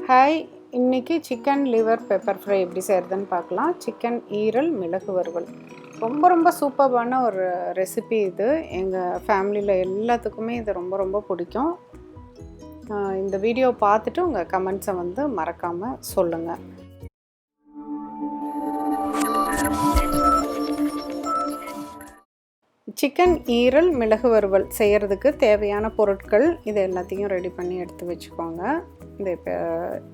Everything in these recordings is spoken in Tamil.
ஹாய், இன்றைக்கி சிக்கன் லிவர் பெப்பர் ஃப்ரை எப்படி செய்கிறதுன்னு பார்க்கலாம். சிக்கன் ஈரல் மிளகு வறுவல் ரொம்ப ரொம்ப சூப்பரான ஒரு ரெசிபி இது. எங்கள் ஃபேமிலியில் எல்லாத்துக்குமே இது ரொம்ப ரொம்ப பிடிக்கும். இந்த வீடியோ பார்த்துட்டு உங்கள் கமெண்ட்ஸை வந்து மறக்காமல் சொல்லுங்கள். சிக்கன் ஈரல் மிளகு வறுவல் செய்கிறதுக்கு தேவையான பொருட்கள் இது எல்லாத்தையும் ரெடி பண்ணி எடுத்து வச்சுக்கோங்க. இது இப்போ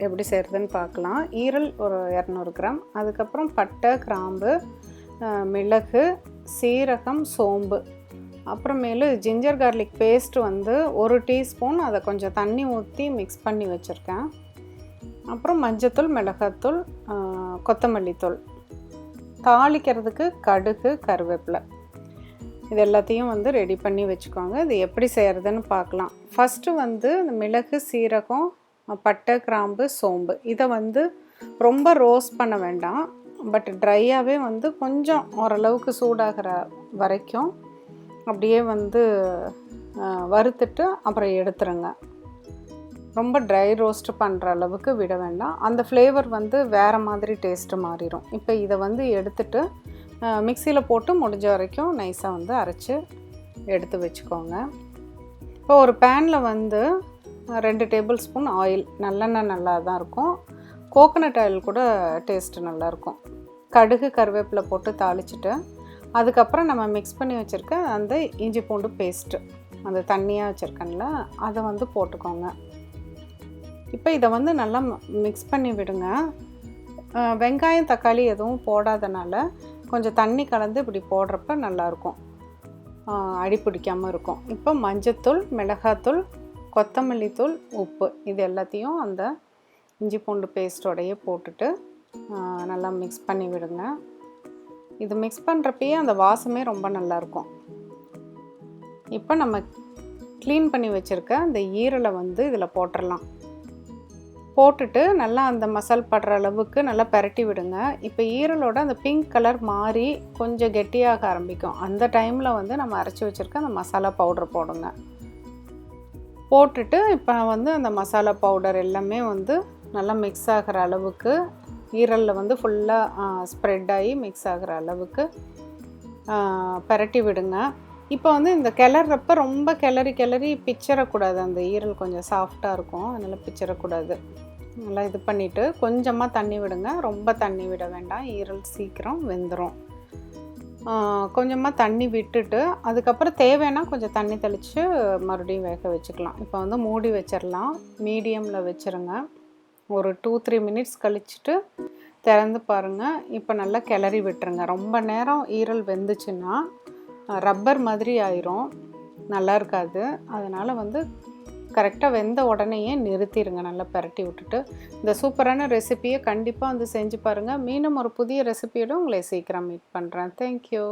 எப்படி செய்கிறதுன்னு பார்க்கலாம். ஈரல் ஒரு 200 கிராம், அதுக்கப்புறம் பட்டை, கிராம்பு, மிளகு, சீரகம், சோம்பு, அப்புறமேலு ஜிஞ்சர் கார்லிக் பேஸ்ட்டு வந்து 1 டீஸ்பூன், அதை கொஞ்சம் தண்ணி ஊற்றி மிக்ஸ் பண்ணி வச்சுருக்கேன். அப்புறம் மஞ்சத்தூள், மிளகாத்தூள், கொத்தமல்லி தூள், தாளிக்கிறதுக்கு கடுகு, கருவேப்பிலை, இது எல்லாத்தையும் வந்து ரெடி பண்ணி வச்சுக்கோங்க. இது எப்படி செய்கிறதுன்னு பார்க்கலாம். ஃபஸ்ட்டு வந்து இந்த மிளகு, சீரகம், பட்டை, கிராம்பு, சோம்பு இதை வந்து ரொம்ப ரோஸ்ட் பண்ண வேண்டாம். பட் ட்ரையாகவே வந்து கொஞ்சம் ஓரளவுக்கு சூடாகிற வரைக்கும் அப்படியே வந்து வறுத்துட்டு அப்புறம் எடுத்துருங்க. ரொம்ப ட்ரை ரோஸ்ட் பண்ணுற அளவுக்கு விட வேண்டாம். அந்த ஃப்ளேவர் வந்து வேறு மாதிரி டேஸ்ட்டு மாறிடும். இப்போ இதை வந்து எடுத்துட்டு மிக்சியில் போட்டு முடிஞ்ச வரைக்கும் நைஸாக வந்து அரைச்சி எடுத்து வச்சுக்கோங்க. இப்போ ஒரு பேனில் வந்து 2 டேபிள் ஸ்பூன் ஆயில், நல்லெண்ணெய் நல்லா தான் இருக்கும். கோகனட் ஆயில் கூட டேஸ்ட்டு நல்லாயிருக்கும். கடுகு, கருவேப்பிலை போட்டு தாளிச்சிட்டு அதுக்கப்புறம் நம்ம மிக்ஸ் பண்ணி வச்சுருக்க அந்த இஞ்சி பூண்டு பேஸ்ட்டு, அந்த தண்ணியாக வச்சுருக்கேன்ல, அதை வந்து போட்டுக்கோங்க. இப்போ இதை வந்து நல்லா மிக்ஸ் பண்ணி விடுங்க. வெங்காயம், தக்காளி எதுவும் போடாதனால கொஞ்சம் தண்ணி கலந்து இப்படி போடுறப்ப நல்லாயிருக்கும், அடி பிடிக்காமல் இருக்கும். இப்போ மஞ்சத்தூள், மிளகாத்தூள், கொத்தமல்லி தூள், உப்பு இது எல்லாத்தையும் அந்த இஞ்சி பூண்டு பேஸ்ட்டோடையே போட்டுட்டு நல்லா மிக்ஸ் பண்ணி விடுங்க. இது மிக்ஸ் பண்ணுறப்பயே அந்த வாசமே ரொம்ப நல்லாயிருக்கும். இப்போ நம்ம க்ளீன் பண்ணி வச்சுருக்க அந்த ஈரலை வந்து இதில் போட்டுடலாம். போட்டுட்டு நல்லா அந்த மசால் படுற அளவுக்கு நல்லா பரட்டி விடுங்க. இப்போ ஈரலோட அந்த பிங்க் கலர் மாறி கொஞ்சம் கெட்டியாக ஆரம்பிக்கும். அந்த டைமில் வந்து நம்ம அரைச்சி வச்சுருக்க அந்த மசாலா பவுடர் போடுங்க. போட்டுட்டு இப்போ வந்து அந்த மசாலா பவுடர் எல்லாமே வந்து நல்லா மிக்ஸ் ஆகிற அளவுக்கு, ஈரலில் வந்து ஃபுல்லாக ஸ்ப்ரெட் ஆகி மிக்ஸ் ஆகிற அளவுக்கு பரட்டி விடுங்க. இப்போ வந்து இந்த கிளறப்ப ரொம்ப கிளறி பிச்சிடக்கூடாது. அந்த ஈரல் கொஞ்சம் சாஃப்டாக இருக்கும், அதனால் பிச்சிடக்கூடாது. நல்லா இது பண்ணிவிட்டு கொஞ்சமாக தண்ணி விடுங்க. ரொம்ப தண்ணி விட வேண்டாம், ஈரல் சீக்கிரம் வெந்துடும். கொஞ்சமாக தண்ணி விட்டுட்டு அதுக்கப்புறம் தேவைன்னா கொஞ்சம் தண்ணி தெளித்து மறுபடியும் வேக வச்சுக்கலாம். இப்போ வந்து மூடி வச்சிடலாம். மீடியமில் வச்சுருங்க. ஒரு 2-3 மினிட்ஸ் கழிச்சுட்டு திறந்து பாருங்கள். இப்போ நல்லா கிளறி விட்டுருங்க. ரொம்ப நேரம் ஈரல் வெந்துச்சுன்னா ரப்பர் மாதிரி ஆயிரும், நல்லா இருக்காது. அதனால் வந்து கரெக்டாக வெந்த உடனேயே நிறுத்திடுங்க. நல்லா பரட்டி விட்டுட்டு இந்த சூப்பரான ரெசிபியை கண்டிப்பாக வந்து செஞ்சு பாருங்கள். மீண்டும் ஒரு புதிய ரெசிபியோடு உங்களை சீக்கிரம் மீட் பண்ணுறேன். தேங்க்யூ.